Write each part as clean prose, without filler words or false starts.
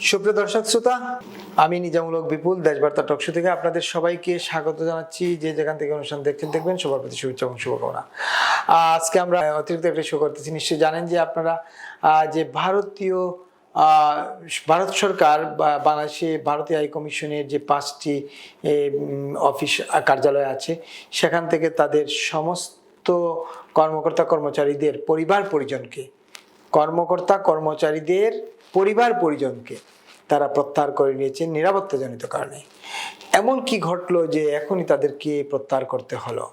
সুপ্রিয় দর্শক শ্রোতা, আমি নিজামুল হক বিপুল দেশবার্তা টকশো থেকে আপনাদের সবাইকে স্বাগত জানাচ্ছি। যে যেখান থেকে অনুষ্ঠান দেখবেন সবার প্রতি শুভেচ্ছা এবং শুভকামনা। আজকে আমরা অতিরিক্ত একটা শো করতেছি। নিশ্চয়ই জানেন যে আপনারা যে ভারত সরকার বা বাংলাদেশে ভারতীয় হাই কমিশনের যে 5টি অফিস কার্যালয় আছে, সেখান থেকে তাদের সমস্ত কর্মকর্তা কর্মচারীদের পরিবার পরিজনকে তারা প্রত্যাহার করে নিয়েছেন নিরাপত্তাজনিত কারণে। এমন কি ঘটলো যে এখনই তাদেরকে প্রত্যাহার করতে হলো?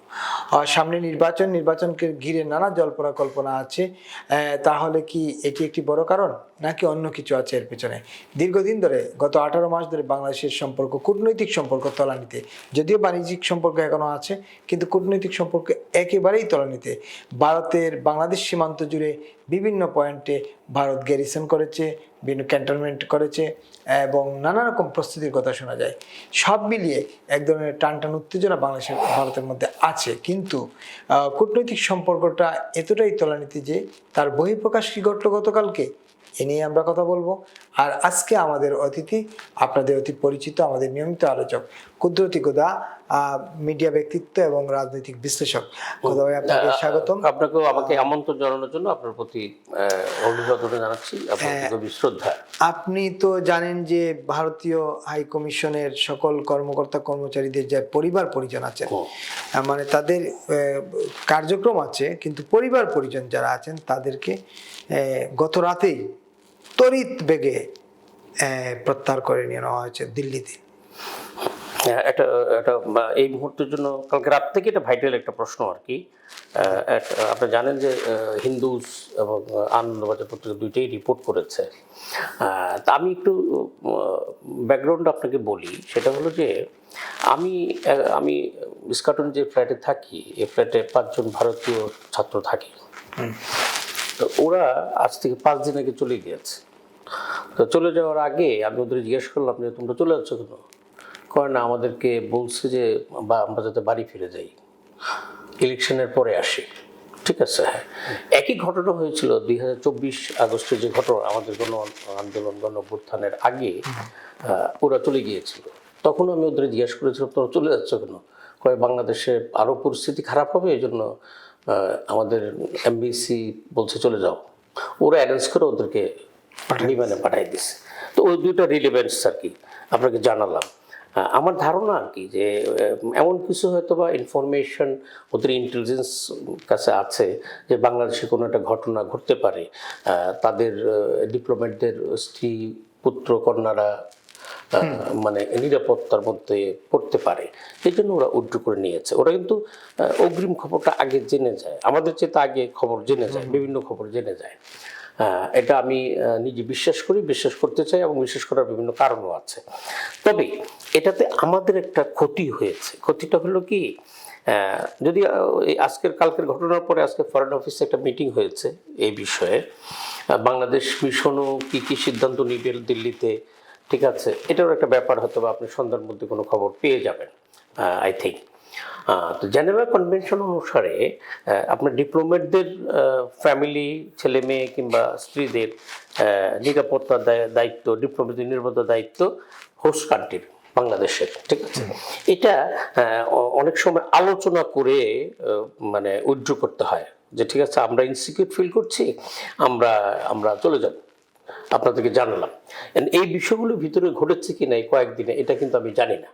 সামনে নির্বাচনকে ঘিরে নানা জল্পনা কল্পনা আছে। তাহলে কি এটি একটি বড় কারণ, নাকি অন্য কিছু আছে এর পেছনে? দীর্ঘদিন ধরে, গত 18 মাস ধরে বাংলাদেশের সম্পর্ক, কূটনৈতিক সম্পর্ক তলানিতে। যদিও বাণিজ্যিক সম্পর্ক এখনো আছে, কিন্তু কূটনৈতিক সম্পর্ক একেবারেই তলানিতে। ভারতের বাংলাদেশ সীমান্ত জুড়ে বিভিন্ন পয়েন্টে ভারত গ্যারিসন করেছে, বিভিন্ন ক্যান্টনমেন্ট করেছে এবং নানা রকম প্রস্তুতির কথা শোনা যায়। সব মিলিয়ে এক ধরনের টানটান উত্তেজনা ভারতের মধ্যে আছে। কিন্তু কূটনৈতিক সম্পর্কটা এতটাই তলানিতে যে তার বহিঃপ্রকাশ কি ঘটল গতকালকে, এ নিয়ে আমরা কথা বলবো। আর আজকে আমাদের অতিথি, আপনাদের অতি পরিচিত, আমাদের নিয়মিত আলোচক কুদরতি গোদা, মিডিয়া ব্যক্তিত্ব এবং রাজনৈতিক বিশ্লেষক। গোদা ভাই, আপনাকে স্বাগতম। আপনাকেও আমাকে আমন্ত্রণ জানানোর জন্য আপনার প্রতি অভিবাদন জানাচ্ছি, আপনার শ্রদ্ধা। আপনি তো জানেন যে ভারতীয় হাই কমিশনের সকল কর্মকর্তা কর্মচারীদের যে পরিবার পরিজন আছেন, মানে তাদের কার্যক্রম আছে, কিন্তু পরিবার পরিজন যারা আছেন তাদেরকে গত রাতেই তড়িৎ বেগে প্রত্যাহার করে নিয়ে নেওয়া হয়েছে দিল্লিতে। একটা এই মুহূর্তের জন্য কালকে রাত থেকে এটা ভাইটাল একটা প্রশ্ন আর কি। আপনি জানেন যে হিন্দুজ এবং আনন্দবাজার পত্রিকা দুইটাই রিপোর্ট করেছে। তা আমি একটু ব্যাকগ্রাউন্ড আপনাকে বলি। সেটা হলো যে আমি ইস্কাটন যে ফ্ল্যাটে থাকি, এই ফ্ল্যাটে 5 জন ভারতীয় ছাত্র থাকে। তো ওরা আজ থেকে 5 দিন আগে চলে গিয়েছে। তো চলে যাওয়ার আগে আমি ওদের জিজ্ঞেস করলাম যে তোমরা চলে যাচ্ছ কেন? কয় না, আমাদেরকে বলছে যে আমরা যাতে বাড়ি ফিরে যাই, ইলেকশনের পরে আসি। ঠিক আছে, হ্যাঁ। একই ঘটনা হয়েছিল 2024 আগস্টে, যে ঘটনা আমাদের গণ আন্দোলন গণ অভ্যুত্থানের আগে ওরা চলে গিয়েছিল। তখন আমি ওদের জিজ্ঞেস করেছিলাম তোমরা চলে যাচ্ছ কেন? কয় বাংলাদেশে আরও পরিস্থিতি খারাপ হবে, এই জন্য আমাদের এমবিসি বলছে চলে যাও। ওরা অ্যারেঞ্জ করে ওদেরকে বিমানে পাঠিয়ে দিছে। তো ওই দুইটা রিলেভেন্স আর কি আপনাকে জানালাম। আমার ধারণা আর কি যে এমন কিছু হয়তো বা ইনফরমেশন ওদের ইন্টেলিজেন্স কাছে আছে যে বাংলাদেশে কোনো একটা ঘটনা ঘটতে পারে, তাদের ডিপ্লোম্যাটদের স্ত্রী পুত্র কন্যারা মানে নিরাপত্তার মধ্যে পড়তে পারে, এই জন্য ওরা উড্র করে নিয়েছে। ওরা কিন্তু অগ্রিম খবরটা আগে জেনে যায়, আমাদের চেয়ে আগে খবর জেনে যায়, বিভিন্ন খবর জেনে যায়। এটা আমি নিজে বিশ্বাস করতে চাই এবং বিশ্বাস করার বিভিন্ন কারণও আছে। তবে এটাতে আমাদের একটা ক্ষতি হয়েছে। ক্ষতিটা হলো কি, যদি কালকের ঘটনার পরে আজকে ফরেন অফিসে একটা মিটিং হয়েছে এই বিষয়ে, বাংলাদেশ মিশনও কি সিদ্ধান্ত নিবে দিল্লিতে। ঠিক আছে, এটারও একটা ব্যাপার হয়তো বা আপনি সন্ধ্যার মধ্যে কোনো খবর পেয়ে যাবেন আই থিঙ্ক। তো জেনেভা কনভেনশন অনুসারে আপনার ডিপ্লোম্যাটদের ফ্যামিলি, ছেলে মেয়ে কিংবা স্ত্রীদের নিরাপত্তার দায়িত্ব, ডিপ্লোম্যাটদের নিরাপত্তার দায়িত্ব হোস্ট কান্ট্রির, বাংলাদেশের। ঠিক আছে, এটা অনেক সময় আলোচনা করে মানে উইথড্র করতে হয় যে ঠিক আছে আমরা ইনসিকিউর ফিল করছি, আমরা চলে যাব, আপনাদেরকে জানালাম। এই বিষয়গুলোর ভিতরে ঘটেছে কিনা এই কয়েকদিনে, এটা কিন্তু আমি জানি না।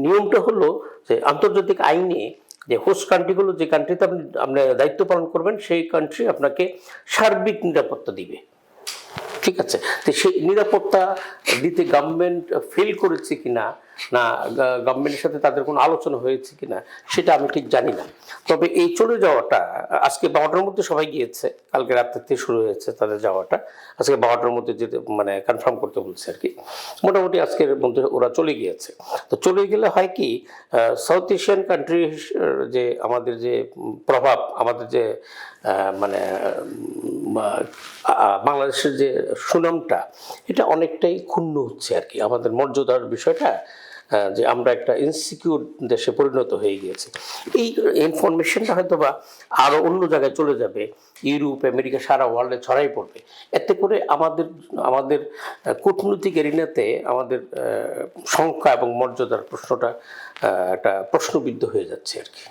নিয়মটা হলো যে আন্তর্জাতিক আইনে যে হোস্ট কান্ট্রিগুলো, যে কান্ট্রিতে আপনি দায়িত্ব পালন করবেন, সেই কান্ট্রি আপনাকে সার্বিক নিরাপত্তা দিবে। ঠিক আছে, তো সেই নিরাপত্তা দিতে গভর্নমেন্ট ফেল করেছে কিনা, না গভর্নমেন্টের সাথে তাদের কোনো আলোচনা হয়েছে কিনা, সেটা আমি ঠিক জানি না। তবে এই চলে যাওয়াটা আজকে 12টার মধ্যে সবাই গিয়েছে, কালকে রাত থেকে শুরু হয়েছে তাদের যাওয়াটা, আজকে 12টার মধ্যে যেতে মানে কনফার্ম করতে বলছে আর কি। মোটামুটি আজকের মধ্যে ওরা চলে গিয়েছে। তো চলে গেলে হয় কি, সাউথ এশিয়ান কান্ট্রি যে আমাদের যে প্রভাব, আমাদের যে মানে বাংলাদেশের যে সুনামটা, এটা অনেকটাই ক্ষুণ্ণ হচ্ছে আর কি। আমাদের মর্যাদার বিষয়টা, যে আমরা একটা ইনসিকিউর দেশে পরিণত হয়ে গিয়েছি। এই ইনফরমেশনটা হয়তো বা আরও অন্য জায়গায় চলে যাবে, ইউরোপ আমেরিকা সারা ওয়ার্ল্ডে ছড়াই পড়বে। এতে করে আমাদের আমাদের কূটনৈতিক এরিনাতে আমাদের সংখ্যা এবং মর্যাদার প্রশ্নটা একটা প্রশ্নবিদ্ধ হয়ে যাচ্ছে আর কি।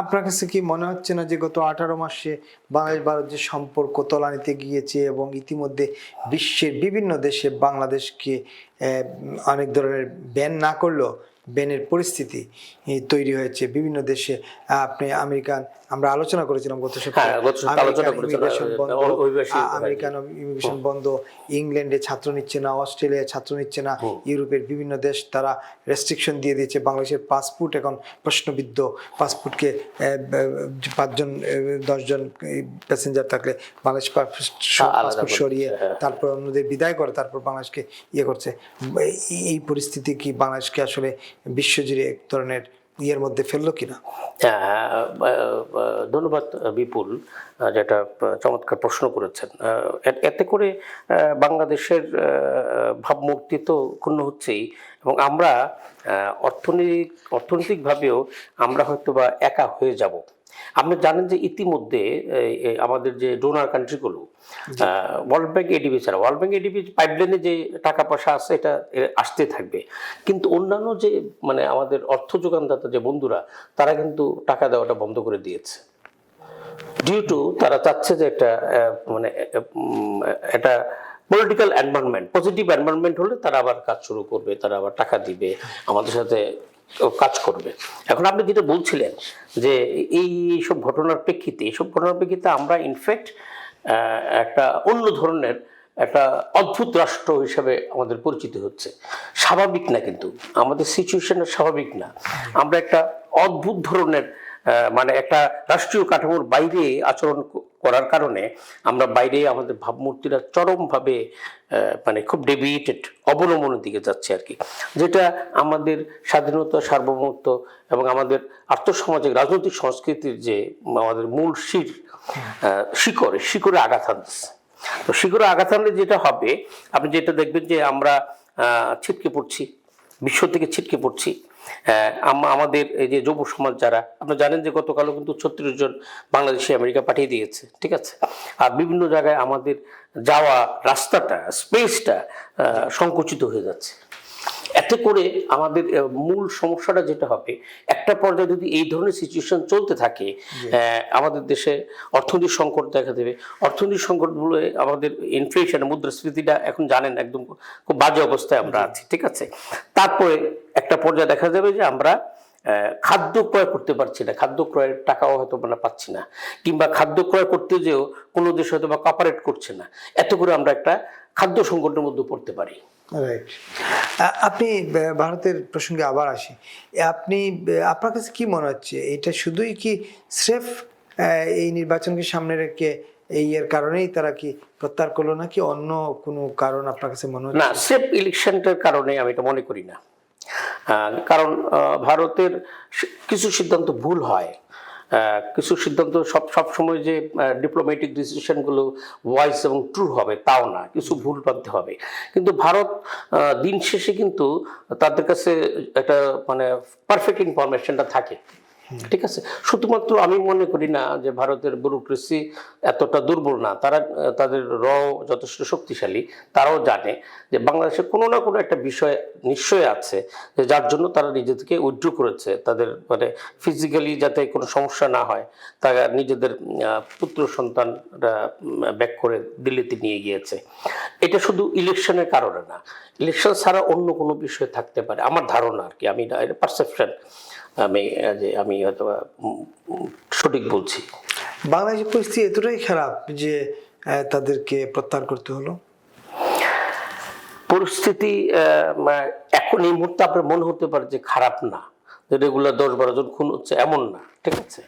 আপনার কাছে কি মনে হচ্ছে না যে গত 18 মাসে বাংলাদেশ ভারত যে সম্পর্ক তলানিতে গিয়েছে এবং ইতিমধ্যে বিশ্বের বিভিন্ন দেশে বাংলাদেশকে অনেক ধরনের ব্যান না করলেও ব্যানের পরিস্থিতি তৈরি হয়েছে বিভিন্ন দেশে? আপনি আমেরিকান, আমরা আলোচনা করেছিলাম গত সপ্তাহে, আমেরিকান ইমিগ্রেশন বন্ধ, ইংল্যান্ডে ছাত্র নিচ্ছে না, অস্ট্রেলিয়ায় ছাত্র নিচ্ছে না, ইউরোপের বিভিন্ন দেশ তারা রেস্ট্রিকশন দিয়ে দিয়েছে। বাংলাদেশের পাসপোর্ট এখন প্রশ্নবিদ্ধ, পাসপোর্টকে 5 জন 10 জন প্যাসেঞ্জার থাকলে বাংলাদেশ পাসপোর্ট সরিয়ে তারপর অন্যদের বিদায় করে তারপর বাংলাদেশকে ইয়ে করছে। এই পরিস্থিতি কি বাংলাদেশকে আসলে বিশ্বজুড়ে এক ধরনের ইয়ের মধ্যে ফেললো কিনা? ধন্যবাদ বিপুল, যেটা চমৎকার প্রশ্ন করেছেন। এতে করে বাংলাদেশের ভাবমূর্তি তো ক্ষুণ্ণ হচ্ছেই, এবং আমরা অর্থনৈতিকভাবেও আমরা হয়তো বা একা হয়ে যাব। আপনি জানেন যে ইতিমধ্যে আমাদের যে ডোনার কান্ট্রিগুলো ওয়ার্ল্ড ব্যাংক এডিবি ছাড়া, ওয়ার্ল্ড ব্যাংক এডিবি পাইপলাইনে যে টাকা পয়সা আছে এটা আসতে থাকবে, কিন্তু অন্যান্য যে মানে আমাদের অর্থ যোগানদাতা যে বন্ধুরা তারা কিন্তু টাকা দেওয়াটা বন্ধ করে দিয়েছে। ডিউ টু তারা চাচ্ছে যে একটা মানে একটা পলিটিক্যাল এনভায়রনমেন্ট, পজিটিভ এনভায়রনমেন্ট হলে তারা আবার কাজ শুরু করবে, তারা আবার টাকা দিবে, আমাদের সাথে কাজ করবে। এখন আপনি যেটা বলছিলেন যে এইসব ঘটনার প্রেক্ষিতে আমরা ইনফ্যাক্ট একটা অন্য ধরনের একটা অদ্ভুত রাষ্ট্র হিসেবে আমাদের পরিচিত হচ্ছে। স্বাভাবিক না, কিন্তু আমাদের সিচুয়েশনটা স্বাভাবিক না। আমরা একটা অদ্ভুত ধরনের মানে একটা রাষ্ট্রীয় কাঠামোর বাইরে আচরণ করার কারণে আমরা বাইরে আমাদের ভাবমূর্তিরা চরমভাবে মানে খুব ডেভিয়েটেড অবনমনের দিকে যাচ্ছে আর কি, যেটা আমাদের স্বাধীনতা, সার্বভৌমত্ব এবং আমাদের আর্থসামাজিক রাজনৈতিক সংস্কৃতির যে আমাদের মূল শিকড়ে আঘাত হানতেছে। তো শিকড়ে আঘাত হানলে যেটা হবে, আপনি যেটা দেখবেন যে আমরা ছিটকে পড়ছি, বিশ্ব থেকে ছিটকে পড়ছি। আমাদের এই যে যুব সমাজ যারা, আপনি জানেন যে গতকালও কিন্তু 36 জন বাংলাদেশি আমেরিকা পাঠিয়ে দিয়েছে, ঠিক আছে। আর বিভিন্ন জায়গায় আমাদের যাওয়া রাস্তাটা, স্পেসটা সংকুচিত হয়ে যাচ্ছে। এতে করে আমাদের মূল সমস্যাটা যেটা হবে, একটা পর্যায়ে যদি এই ধরনের সিচুয়েশন চলতে থাকে, আমাদের দেশে অর্থনৈতিক সংকট দেখা দেবে। অর্থনৈতিক সংকটগুলো আমাদের ইনফ্লেশন, মুদ্রাস্ফীতিটা এখন জানেন একদম খুব বাজে অবস্থায় আমরা আছি, ঠিক আছে। তারপরে একটা পর্যায়ে দেখা যাবে যে আমরা খাদ্য ক্রয় করতে পারছি না, খাদ্য ক্রয়ের টাকাও হয়তো আমরা পাচ্ছি না, কিংবা খাদ্য ক্রয় করতে যেও কোনো দেশ হয়তো বা কপারেট করছে না। এত করে আমরা একটা খাদ্য সংকটের মধ্যে পড়তে পারি। রাইট। আপনি ভারতের প্রসঙ্গে আবার আসি, আপনার কাছে কি মনে হচ্ছে এটা শুধুই কি স্রেফ এই নির্বাচনকে সামনে রেখে এই এর কারণেই তারা কি প্রত্যাহার করলো, নাকি অন্য কোনো কারণ আপনার কাছে মনে হচ্ছে? না, স্রেফ ইলেকশনটার কারণে আমি এটা মনে করি না। কারণ ভারতের কিছু সিদ্ধান্ত ভুল হয়, কিছু সিদ্ধান্ত সব সময় যে ডিপ্লোম্যাটিক ডিসিশনগুলো ওয়াইজ এবং ট্রু হবে তাও না, কিছু ভুল ভাবতে হবে। কিন্তু ভারত দিন শেষে কিন্তু তাদের কাছে একটা মানে পারফেক্ট ইনফরমেশনটা থাকে, ঠিক আছে। শুধুমাত্র আমি মনে করি না যে ভারতের ব্যুরোক্রেসি এতটা দুর্বল না, তাদের যথেষ্ট শক্তিশালী। তারাও জানে যে বাংলাদেশে কোনো না কোনো একটা বিষয় নিশ্চয় আছে যে যার জন্য তারা নিজেদেরকে উইথড্র করেছে, তাদের মানে ফিজিক্যালি যাতে কোনো সমস্যা না হয়, তারা নিজেদের পুত্র সন্তানরা ব্যাক করে দিল্লিতে নিয়ে গিয়েছে। এটা শুধু ইলেকশনের কারণে না, ইলেকশন ছাড়া অন্য কোনো বিষয় থাকতে পারে আমার ধারণা আর কি। আমি পারসেপশন, আমি হয়তো সঠিক বলছি। বাংলাদেশের পরিস্থিতি এতটাই খারাপ যে তাদেরকে প্রত্যাহার করতে হলো? পরিস্থিতি এখন এই মুহূর্তে আপনার মনে হতে পারে যে খারাপ না, যে রেগুলার 10-12 জন খুন হচ্ছে এমন না, ঠিক আছে।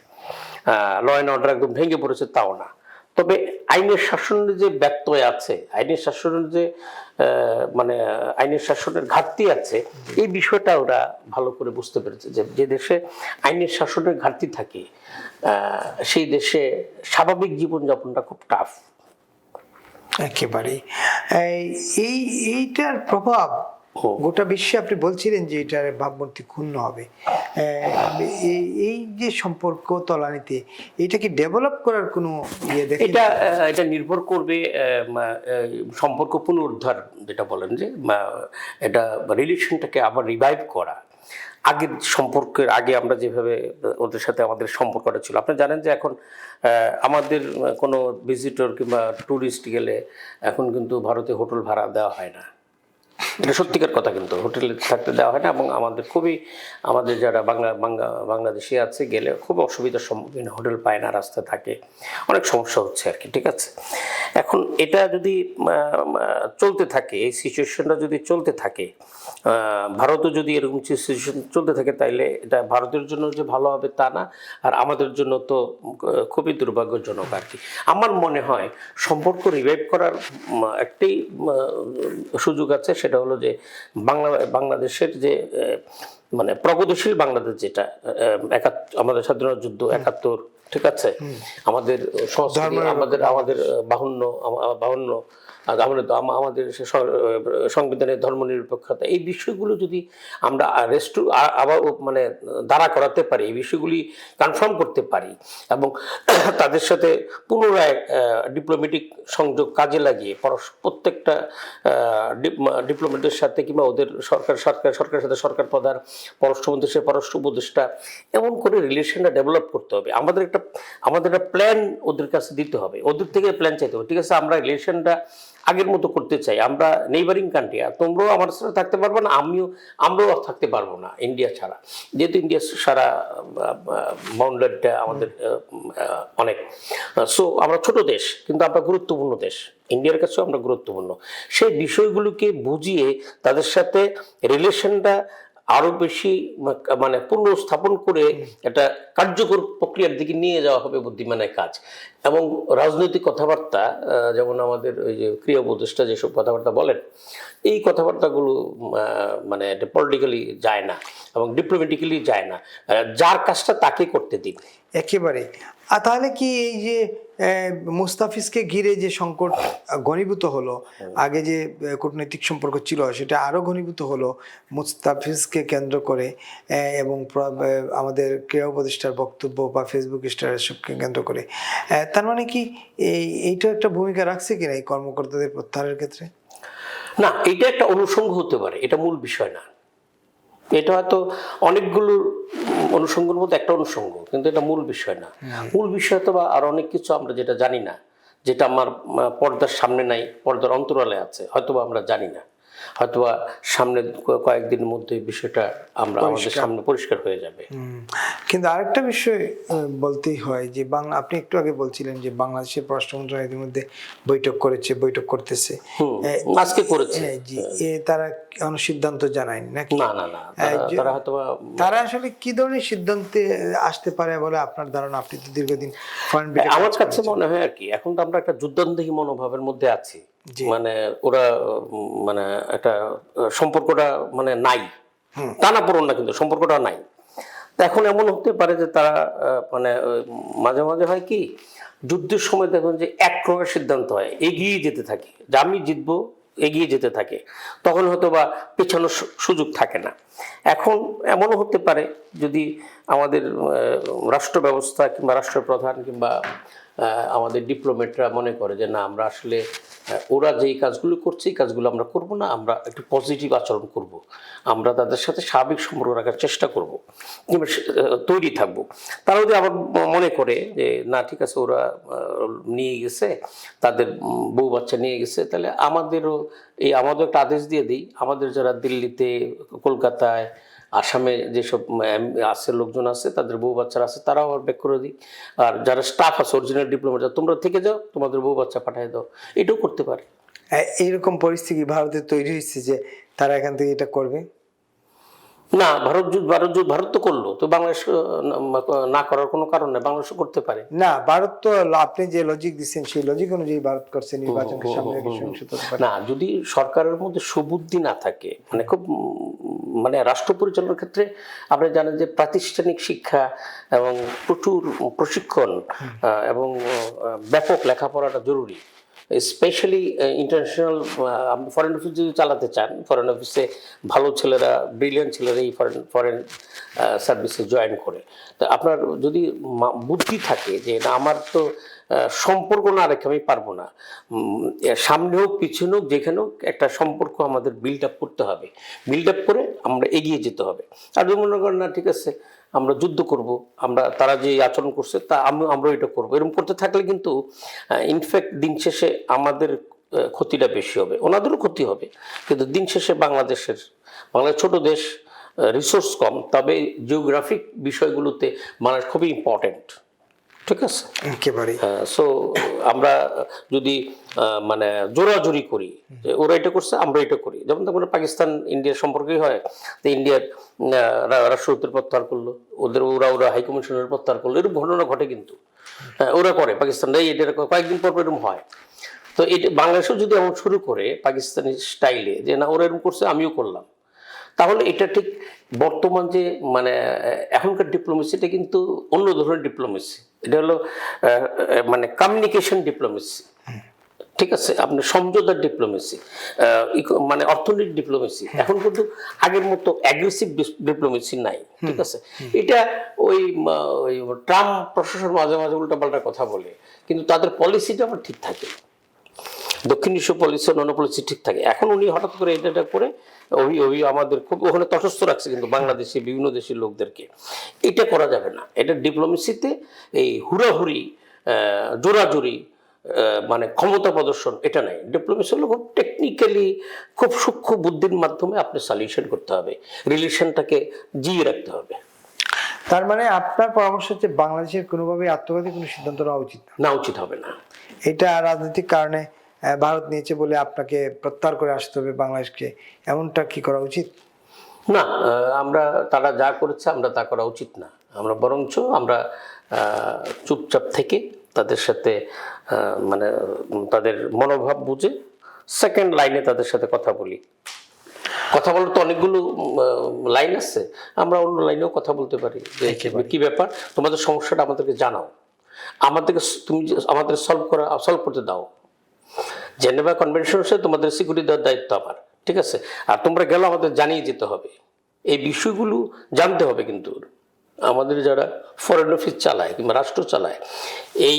ল অ্যান্ড অর্ডার একদম ভেঙে পড়েছে তাও না। তবে আইনের শাসনের যে ব্যত্যয় আছে, আইনের শাসনের যে মানে আইনের শাসনের ঘাটতি আছে, এই বিষয়টা ওরা ভালো করে বুঝতে পেরেছে যে দেশে আইনের শাসনের ঘাটতি থাকে সেই দেশে স্বাভাবিক জীবনযাপনটা খুব টাফ। একেবারে এইটার প্রভাব গোটা বিশ্বে আপনি বলছিলেন যে এটার ভাবমূর্তি ক্ষুণ্ণ হবে। এই যে সম্পর্ক তলানিতে এটা কি ডেভেলপ করার কোনো ইয়ে দেখেন? এটা নির্ভর করবে সম্পর্ক পুনরুদ্ধার, যেটা বলেন যে এটা রিলেশনটাকে আবার রিভাইভ করা। আগের সম্পর্কের আগে আমরা যেভাবে ওদের সাথে আমাদের সম্পর্কটা ছিল, আপনি জানেন যে এখন আমাদের কোনো ভিজিটর কিংবা ট্যুরিস্ট গেলে এখন কিন্তু ভারতে হোটেল ভাড়া দেওয়া হয় না। এটা সত্যিকার কথা, কিন্তু হোটেলে থাকতে দেওয়া হয় না। এবং আমাদের যারা বাংলাদেশি আছে গেলে খুব অসুবিধার সম্মুখীন, হোটেল পায় না, রাস্তায় থাকে, অনেক সমস্যা হচ্ছে আর কি। ঠিক আছে, এখন এটা যদি চলতে থাকে, এই সিচুয়েশনটা যদি চলতে থাকে, ভারতও যদি এরকম সিচুয়েশন চলতে থাকে, তাইলে এটা ভারতের জন্য যে ভালো হবে তা না, আর আমাদের জন্য তো খুবই দুর্ভাগ্যজনক আর কি। আমার মনে হয় সম্পর্ক রিভাইভ করার একটাই সুযোগ আছে, সেটা হলো যে বাংলাদেশের যে মানে প্রগতিশীল বাংলাদেশ, যেটা আমাদের স্বাধীনতা যুদ্ধ ৭১, ঠিক আছে, আমাদের সংস্কৃতি, আমাদের 52 আমাদের সংবিধানের ধর্মনিরপেক্ষতা, এই বিষয়গুলো যদি আমরা আবার মানে দাঁড়া করাতে পারি, এই বিষয়গুলি কনফার্ম করতে পারি এবং তাদের সাথে পুনরায় ডিপ্লোম্যাটিক সংযোগ কাজে লাগিয়ে প্রত্যেকটা ডিপ্লোম্যাটের সাথে কিংবা ওদের সরকারের সাথে সরকার প্রধান, পররাষ্ট্রমন্ত্রীর সাথে পররাষ্ট্র উপদেষ্টা, এমন করে রিলেশনটা ডেভেলপ করতে হবে। আমাদের একটা প্ল্যান ওদের কাছে দিতে হবে, ওদের থেকে প্ল্যান চাইতে হবে। ঠিক আছে, আমরা রিলেশনটা আগের মতো করতে চাই, আমরা নেইবারিং কান্ট্রি, আর তোমরাও আমার সাথে থাকতে পারবে না, আমরাও থাকতে পারবো না ইন্ডিয়া ছাড়া, যেহেতু ইন্ডিয়া সারা বাউন্ডারিটা আমাদের অনেক। সো আমরা ছোট দেশ, কিন্তু আমরা গুরুত্বপূর্ণ দেশ, ইন্ডিয়ার কাছেও আমরা গুরুত্বপূর্ণ। সেই বিষয়গুলোকে বুঝিয়ে তাদের সাথে রিলেশনটা আরো বেশি মানে পুনঃস্থাপন করে একটা কার্যকর প্রক্রিয়ার দিকে নিয়ে যাওয়া হবে বুদ্ধিমানের কাজ। এবং রাজনৈতিক কথাবার্তা, যেমন আমাদের ওই যে ক্রিয়া উপদেষ্টা যেসব কথাবার্তা বলেন, এই কথাবার্তাগুলো মানে পলিটিক্যালি যায় না এবং ডিপ্লোম্যাটিক্যালি যায় না, যার কাজটা তাকে করতে দিন একেবারে। আর তাহলে কি এই যে মুস্তাফিজকে ঘিরে যে সংকট ঘনীভূত হলো, আগে যে কূটনৈতিক সম্পর্ক ছিল সেটা আরো ঘনীভূত হলো মুস্তাফিজকে কেন্দ্র করে, এবং আমাদের ক্রীড়া উপদেষ্টার বক্তব্য বা ফেসবুক স্ট্যাটাসকে কেন্দ্র করে, তার মানে কি এইটা একটা ভূমিকা রাখছে কিনা এই কর্মকর্তাদের প্রত্যাহারের ক্ষেত্রে? না, এটা একটা অনুষঙ্গ হতে পারে, এটা মূল বিষয় না। এটা হয়তো অনেকগুলো অনুষঙ্গের মধ্যে একটা অনুষঙ্গ, কিন্তু এটা মূল বিষয় না। মূল বিষয় তো বা আর অনেক কিছু আমরা যেটা জানি না, যেটা আমার পর্দার সামনে নাই, পর্দার অন্তরালে আছে, হয়তোবা আমরা জানি না, হয়তোবা সামনে কয়েকদিনের মধ্যে বিষয়টা আমাদের সামনে পরিষ্কার হয়ে যাবে। কিন্তু আরেকটা বিষয় বলতেই হয় যে আপনি একটু আগে বলছিলেন যে বাংলাদেশের পররাষ্ট্র মন্ত্রণালয় ইতিমধ্যে বৈঠক করতেছে, আজকে করেছে। তারা কোনো সিদ্ধান্ত জানায়নি নাকি? না, তারা হয়তোবা তারা আসলে কি ধরনের সিদ্ধান্তে আসতে পারে বলে আপনার ধারণা? আপনি তো দীর্ঘদিন আমার কাছে মনে হয় আর কি, এখন তো আমরা একটা যুদ্ধান্তহী মনোভাবের মধ্যে আছি, মানে ওরা মানে একটা সম্পর্কটা মানে নাই, টানাপোড়েন না, কিন্তু সম্পর্কটা নাই। এখন এমন হতে পারে যে তারা মানে মাঝে মাঝে হয় কি, যুদ্ধের সময় দেখুন যে এক প্রকার সিদ্ধান্ত হয়, এগিয়ে যেতে থাকে, যে আমি জিতবো, এগিয়ে যেতে থাকে, তখন হয়তো বা পেছানোর সুযোগ থাকে না। এখন এমনও হতে পারে যদি আমাদের রাষ্ট্র ব্যবস্থা কিংবা রাষ্ট্রপ্রধান কিংবা আমাদের ডিপ্লোমেটরা মনে করে যে না, আমরা আসলে ওরা যেই কাজগুলো করছে এই কাজগুলো আমরা করব না, আমরা একটু পজিটিভ আচরণ করব, আমরা তাদের সাথে স্বাভাবিক সম্পর্ক রাখার চেষ্টা করব, কিংবা তৈরি থাকবো। তারা যদি আবার মনে করে যে না ঠিক আছে, ওরা নিয়ে গেছে, তাদের বউ বাচ্চা নিয়ে গেছে, তাহলে আমাদেরও একটা আদেশ দিয়ে দিই, আমাদের যারা দিল্লিতে, কলকাতায়, আসামে যেসব আছে লোকজন আছে, তাদের বউ বাচ্চারা আছে, তারাও আবার ব্যাক করে দিই। আর যারা স্টাফ আছে, অরিজিনাল ডিপ্লোমেট, তোমরা থেকে যাও, তোমাদের বউ বাচ্চা পাঠিয়ে দাও, এটাও করতে পারে। এইরকম পরিস্থিতি ভারতে তৈরি হয়েছে যে তারা এখান থেকে এটা করবে না? ভারত তো করলো, তো বাংলাদেশ না করার কোনো কারণ নেই, বাংলাদেশও করতে পারে। না, ভারত তো আপনি যে লজিক দিচ্ছেন সেই লজিক অনুযায়ী ভারত করছে, নির্বাচনকে সামনে রেখে সংসদ হতে পারে না। যদি সরকারের মধ্যে সুবুদ্ধি না থাকে, মানে খুব মানে রাষ্ট্র পরিচালনার ক্ষেত্রে আপনি জানেন যে প্রাতিষ্ঠানিক শিক্ষা এবং প্রচুর প্রশিক্ষণ এবং ব্যাপক লেখাপড়াটা জরুরি। স্পেশালি ইন্টারন্যাশনাল ফরেন অফিস যদি চালাতে চান, ফরেন অফিসে ভালো ছেলেরা, ব্রিলিয়ান্ট ছেলেরা এই ফরেন সার্ভিসে জয়েন করে। তো আপনার যদি বুদ্ধি থাকে যে না আমার তো সম্পর্ক না রেখে আমি পারবো না, সামনে হোক পিছনে হোক যেখানে হোক একটা সম্পর্ক আমাদের বিল্ড আপ করতে হবে, বিল্ড আপ করে আমরা এগিয়ে যেতে হবে। আর যদি মনে করেন না ঠিক আছে আমরা যুদ্ধ করব, আমরা তারা যে আচরণ করছে তা আমরা এটা করবো, এরকম করতে থাকলে কিন্তু ইনফ্যাক্ট দিন শেষে আমাদের ক্ষতিটা বেশি হবে, ওনাদেরও ক্ষতি হবে। কিন্তু দিন শেষে বাংলাদেশ ছোট দেশ, রিসোর্স কম, তবে জিওগ্রাফিক বিষয়গুলোতে বাংলাদেশ খুবই ইম্পর্টেন্ট। ঠিক আছে, একেবারে। সো আমরা যদি মানে জোরাজুরি করি যে ওরা এটা করছে আমরা এটা করি, যেমন তখন পাকিস্তান ইন্ডিয়ার সম্পর্কেই হয়, তো ইন্ডিয়ার রাষ্ট্রদূতের প্রত্যাহার করলো, ওরা হাই কমিশনের প্রত্যাহার করলো, এরকম ঘটনা ঘটে কিন্তু ওরা করে পাকিস্তান, এটা কয়েকদিন পর এরকম হয়। তো এটা বাংলাদেশও যদি এমন শুরু করে পাকিস্তানি স্টাইলে যে না ওরা এরকম করছে আমিও করলাম, তাহলে এটা ঠিক বর্তমান যে মানে এখনকার ডিপ্লোমেসিটা কিন্তু অন্য ধরনের ডিপ্লোমেসি। এটা হলো মানে কমিউনিকেশন ডিপ্লোমেসি, ঠিক আছে, আপনার সমঝোতার ডিপ্লোমেসি, মানে অর্থনৈতিক ডিপ্লোমেসি। এখন কিন্তু আগের মতো অ্যাগ্রেসিভ ডিপ্লোমেসি নাই, ঠিক আছে। এটা ওই ট্রাম্প প্রশাসন মাঝে মাঝে উল্টাপাল্টা কথা বলে, কিন্তু তাদের পলিসিটা আমার ঠিক থাকে, দক্ষিণ এশীয় পলিসি অন্যান্য পলিসি ঠিক থাকে। এখন উনি হঠাৎ করে এটা করে আমাদের খুব ওখানে তটস্থ রাখছে, কিন্তু বাংলাদেশে বিভিন্ন দেশের লোকদেরকে এটা করা যাবে না। এটা ডিপ্লোমেসিতে এই হুড়াহুড়ি জোরাজুরি মানে ক্ষমতা প্রদর্শন এটা নাই। ডিপ্লোমেসি হলো খুব টেকনিক্যালি, খুব সূক্ষ্ম বুদ্ধির মাধ্যমে আপনি সলিউশন করতে হবে, রিলেশনটাকে জিয়ে রাখতে হবে। তার মানে আপনার পরামর্শ হচ্ছে বাংলাদেশের কোনোভাবেই আত্মঘাতী কোনো সিদ্ধান্ত নেওয়া উচিত না, উচিত হবে না। এটা রাজনৈতিক কারণে ভারত নিয়েছে বলে আপনাকে প্রত্যাহার করে আসতে হবে বাংলাদেশকে, এমনটা কি করা উচিত? না, আমরা তারা যা করেছে আমরা তা করা উচিত না। আমরা বরঞ্চ আমরা চুপচাপ থেকে তাদের সাথে মানে তাদের মনোভাব বুঝে সেকেন্ড লাইনে তাদের সাথে কথা বলি। কথা বলার তো অনেকগুলো লাইন আছে, আমরা অন্য লাইনেও কথা বলতে পারি যে কি ব্যাপার, তোমাদের সমস্যাটা আমাদেরকে জানাও, আমাদের সলভ করতে দাও। জেনেভা কনভেনশন হচ্ছে তোমাদের সিকিউরিটি দেওয়ার দায়িত্ব আমার, ঠিক আছে, আর তোমরা গেলে আমাদের জানিয়ে যেতে হবে, এই বিষয়গুলো জানতে হবে। কিন্তু আমাদের যারা ফরেন অফিস চালায় কিংবা রাষ্ট্র চালায় এই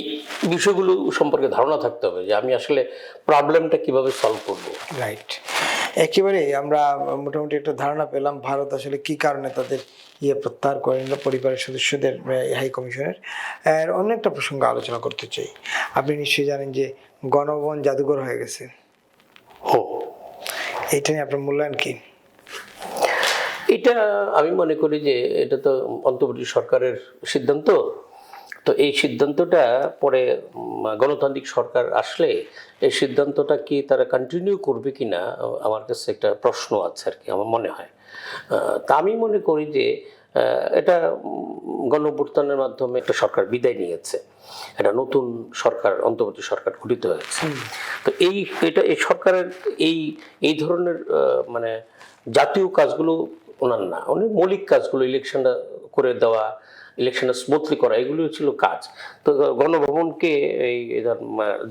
বিষয়গুলো সম্পর্কে ধারণা থাকতে হবে যে আমি আসলে প্রবলেমটা কিভাবে সলভ করব। রাইট, একেবারে আমরা মোটামুটি একটা ধারণা পেলাম ভারত আসলে কি কারণে তাদের প্রত্যাহার করেন না পরিবারের সদস্যদের হাই কমিশনের। আর অন্য একটা প্রসঙ্গ আলোচনা করতে চাই। আপনি নিশ্চয়ই জানেন যে গণভবন জাদুঘর হয়ে গেছে, এটা নিয়ে আপনার মূল্যায়ন কি? এটা আমি মনে করি যে এটা তো অন্তর্বর্তী সরকারের সিদ্ধান্ত, তো এই সিদ্ধান্তটা পরে গণতান্ত্রিক সরকার আসলে এই সিদ্ধান্তটা কি তারা কন্টিনিউ করবে কিনা আমার কাছে একটা প্রশ্ন আছে আর কি, আমার মনে হয়। তা আমি মনে করি যে এটা গণঅভ্যুত্থানের মাধ্যমে একটা সরকার বিদায় নিয়েছে, একটা নতুন সরকার অন্তর্বর্তী সরকার গঠিত হয়েছে। তো এই সরকারের এই ধরনের মানে জাতীয় কাজগুলো ওনার না, উনি মৌলিক কাজগুলো ইলেকশনটা করে দেওয়া, ইলেকশনটা স্মুথলি করা, এগুলি ছিল কাজ। তো গণভবনকে এই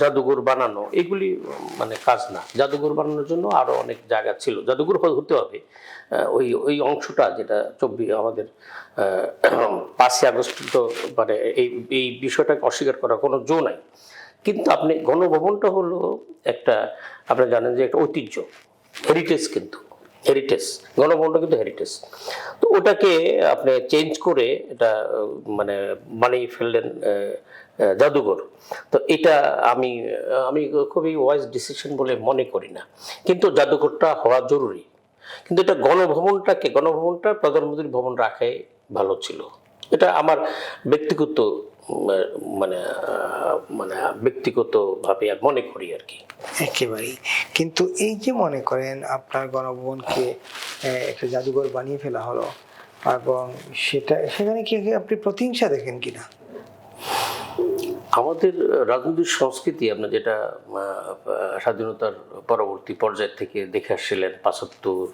জাদুঘর বানানো এগুলি মানে কাজ না। জাদুঘর বানানোর জন্য আরো অনেক জায়গা ছিল, জাদুঘর হতে হবে ওই অংশটা যেটা আমাদের 5ই আগস্ট, তো মানে এই বিষয়টাকে অস্বীকার করার কোনো জো নাই। কিন্তু আপনি গণভবনটা হলো একটা, আপনি জানেন যে একটা ঐতিহ্য, হেরিটেজ, কিন্তু হেরিটেজ গণভবনটা কিন্তু হেরিটেজ। তো ওটাকে আপনি চেঞ্জ করে এটা মানে বানিয়ে ফেললেন জাদুঘর। তো এটা আমি খুবই ওয়াইজ ডিসিশন বলে মনে করি না, কিন্তু জাদুঘরটা হওয়া জরুরি। কিন্তু এটা গণভবনটা প্রধানমন্ত্রীর ভবন রাখাই ভালো ছিল, এটা আমার ব্যক্তিগত মানে মানে ব্যক্তিগতভাবে মনে করি আর কি। একেবারেই। কিন্তু এই যে মনে করেন আপনার গণভবনকে একটা জাদুঘর বানিয়ে ফেলা হলো, এবং সেখানে কি আপনি প্রতিহিংসা দেখেন কিনা? আমাদের রাজনৈতিক সংস্কৃতি আপনার যেটা স্বাধীনতার পরবর্তী পর্যায় থেকে দেখে আসছিলেন 75,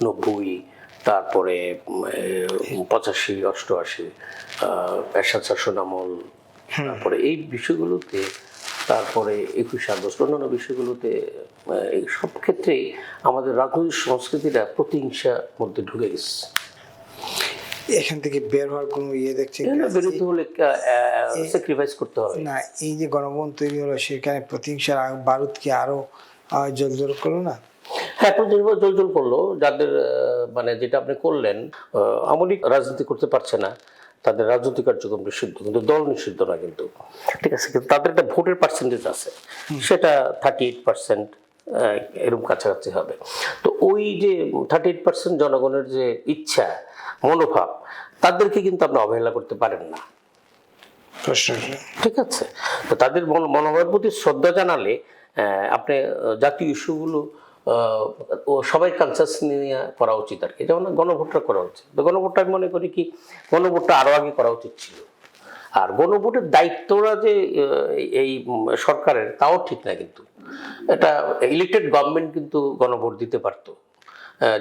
90, তারপরে 85, 88 এরশাদ শাসন আমল, তারপরে এই বিষয়গুলোতে তারপরে 21শে আগস্ট, অন্যান্য বিষয়গুলোতে এই সব ক্ষেত্রেই আমাদের রাজনৈতিক সংস্কৃতিটা প্রতিহিংসার মধ্যে ঢুকে গেছে। এখান থেকে বের হওয়ার কোনো দেখছেন এর বিরুদ্ধে হলে স্যাক্রিফাইস করতে হবে না? এই যে গণভবন তৈরি হলো, সেখানে প্রতিহিংসার বারুদ কি আরো জ্বলজ্বল করলো না? হ্যাঁ, প্রতিনিধি জলজল করলো। যাদের মানে যেটা আপনি করলেন, আওয়ামী লীগ রাজনীতি করতে পারছে না, তাদের রাজনৈতিক কার্যক্রম নিষিদ্ধ, কিন্তু দল নিষিদ্ধ না কিন্তু, ঠিক আছে? কিন্তু তাদের একটা ভোটের পার্সেন্টেজ আছে, সেটা 38% এরকম কাছাকাছি হবে। তো ওই যে 38% জনগণের যে ইচ্ছা, মনোভাব, তাদেরকে কিন্তু আপনি অবহেলা করতে পারেন না, প্রশ্ন ঠিক আছে? তো তাদের মনোভাবের প্রতি শ্রদ্ধা জানালে আপনি জাতীয় ইস্যুগুলো ও সবাই কনসাস নিয়ে করা উচিত আর কি। যেমন গণভোটটা করা উচিত। তো গণভোটটা আমি মনে করি কি, গণভোটটা আরো আগে করা উচিত ছিল। আর গণভোটের দায়িত্বটা যে এই সরকারের, তাও ঠিক না কিন্তু। এটা ইলেক্টেড গভর্নমেন্ট কিন্তু গণভোট দিতে পারতো,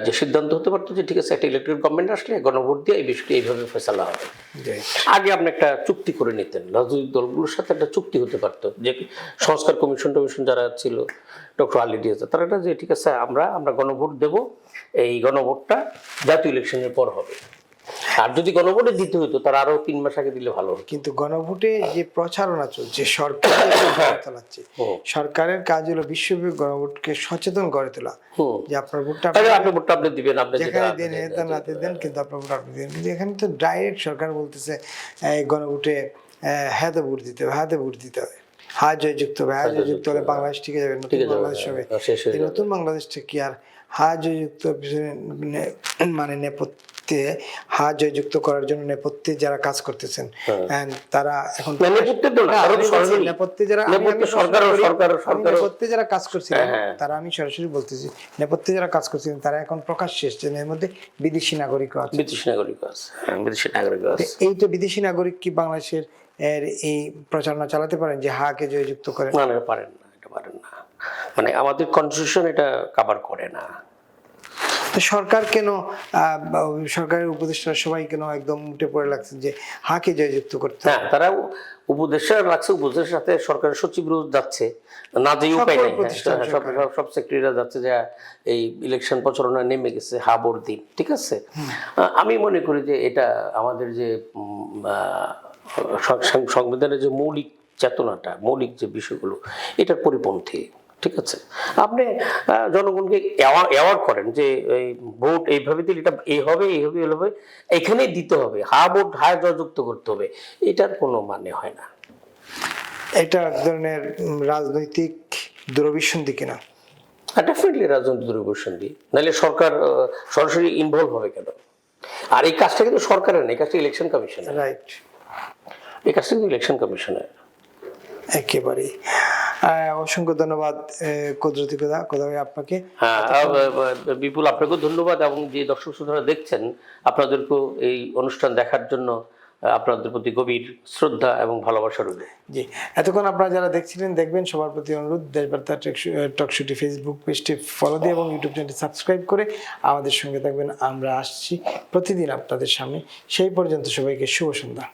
যে সিদ্ধান্ত হতে পারতো যে ঠিক আছে, একটা ইলেকটেড গভর্নমেন্ট আসলে গণভোট দিয়ে এই বিষয়টি এইভাবে ফেসালা হবে। আগে আপনি একটা চুক্তি করে নিতেন, রাজনৈতিক দলগুলোর সাথে একটা চুক্তি হতে পারতো, যে সংস্কার কমিশন টমিশন যারা ছিল, ডক্টর আলী ডিয়াজ, তারা একটা যে ঠিক আছে আমরা গণভোট দেব, এই গণভোটটা জাতীয় ইলেকশনের পর হবে। আর যদি গণভোটে দিতে হতো, তার আরো 3 মাস আগে দিলে ভালো হতো। কিন্তু গণভোটে যে প্রচারণা চলছে, সরকার চালাচ্ছে, সরকারের কাজ হলো বিশ্বব্যাপী গণভোটকে সচেতন করে তোলা, যে আপনার ভোটটা আপনি ভোটটা আপনি দিবেন, আপনি যেখানে দেন নাতে দেন, কিন্তু আপনার ভোট আপনি দেন। কিন্তু এখানে তো ডাইরেক্ট সরকার বলতেছে গণভোটে হ্যাঁতে ভোট দিতে হবে, হাতে ভোট দিতে হবে, হ্যাঁ জয়যুক্ত হবে, হ্যাঁ জয়যুক্ত হলে বাংলাদেশ ঠিক যাবে, নতুন বাংলাদেশ হবে। এই নতুন বাংলাদেশটা কি আর হ্যাঁ জয়যুক্ত মানে নেপথ্যে, হ্যাঁ জয়যুক্ত করার জন্য নেপথ্যে যারা কাজ করতেছেন, তারা এখন নেপথ্যে যারা নেপথ্যে যারা কাজ করছিলেন, তারা, আমি সরাসরি বলতেছি, নেপথ্যে যারা কাজ করছিলেন তারা এখন প্রকাশ্যে এসেছেন। এর মধ্যে বিদেশি নাগরিকও আছে, বিদেশি নাগরিক আছে, বিদেশি নাগরিক আছে। এই তো বিদেশি নাগরিক কি বাংলাদেশের এই প্রচারণা চালাতে পারেন যে হাকে জয়যুক্ত করে? না, এটা পারেন না, এটা পারেন না। মানে আমাদের কনস্টিটিউশন এটা কভার করে না। তো সরকার কেন, সরকারের উপদেষ্টা সবাই কেন একদম উঠে পড়ে লাগছে যে হাকে জয়যুক্ত করতে? হ্যাঁ, তারা উপদেষ্টা লাগছে, উপদেষ্টার সাথে সরকারের সচিবরাও যাচ্ছে, না যে উপায় নেই, সব সেক্রেটারিরা যাচ্ছে, যে এই ইলেকশন প্রচারণা নেমে গেছে, হাবর দিন, ঠিক আছে? আমি মনে করি যে এটা আমাদের যে সংবিধানের যে মৌলিক চেতনাটা, মৌলিক যে বিষয়গুলো, এটার পরিপন্থী, ঠিক আছে? আপনি জনগণকে অ্যাওয়ার্ড করেন যে এই ভোট এইভাবে দিলে এটা এই হবে, এই হবে, এই হবে, এখানেই দিতে হবে, ভোট জয়যুক্ত করতে হবে, এটার কোনো মানে হয় না। এটা এক ধরনের রাজনৈতিক দূরভিসন্ধি কিনা? ডেফিনেটলি রাজনৈতিক দূরভিসন্ধি, নাহলে সরকার সরাসরি ইনভলভ হবে কেন? আর এই কাজটা কিন্তু সরকারের না, এই কাজটা ইলেকশন কমিশনের। রাইট, এই কাজটা কিন্তু ইলেকশন কমিশনের। একেবারেই। অসংখ্য ধন্যবাদ কুদরতি খোদা ভাই আপনাকে। বিপুল, আপনাকেও ধন্যবাদ, এবং যে দর্শক শ্রোতারা দেখছেন, আপনাদেরকেও এই অনুষ্ঠান দেখার জন্য আপনাদের প্রতি গভীর শ্রদ্ধা এবং ভালোবাসা রইল। জি, এতক্ষণ আপনারা যারা দেখছিলেন, দেখবেন, সবার প্রতি অনুরোধ, দেশবার্তা টকশোটি ফেসবুক পেজটি ফলো দিয়ে এবং ইউটিউব চ্যানেলটি সাবস্ক্রাইব করে আমাদের সঙ্গে থাকবেন। আমরা আসছি প্রতিদিন আপনাদের সামনে। সেই পর্যন্ত সবাইকে শুভ সন্ধ্যা।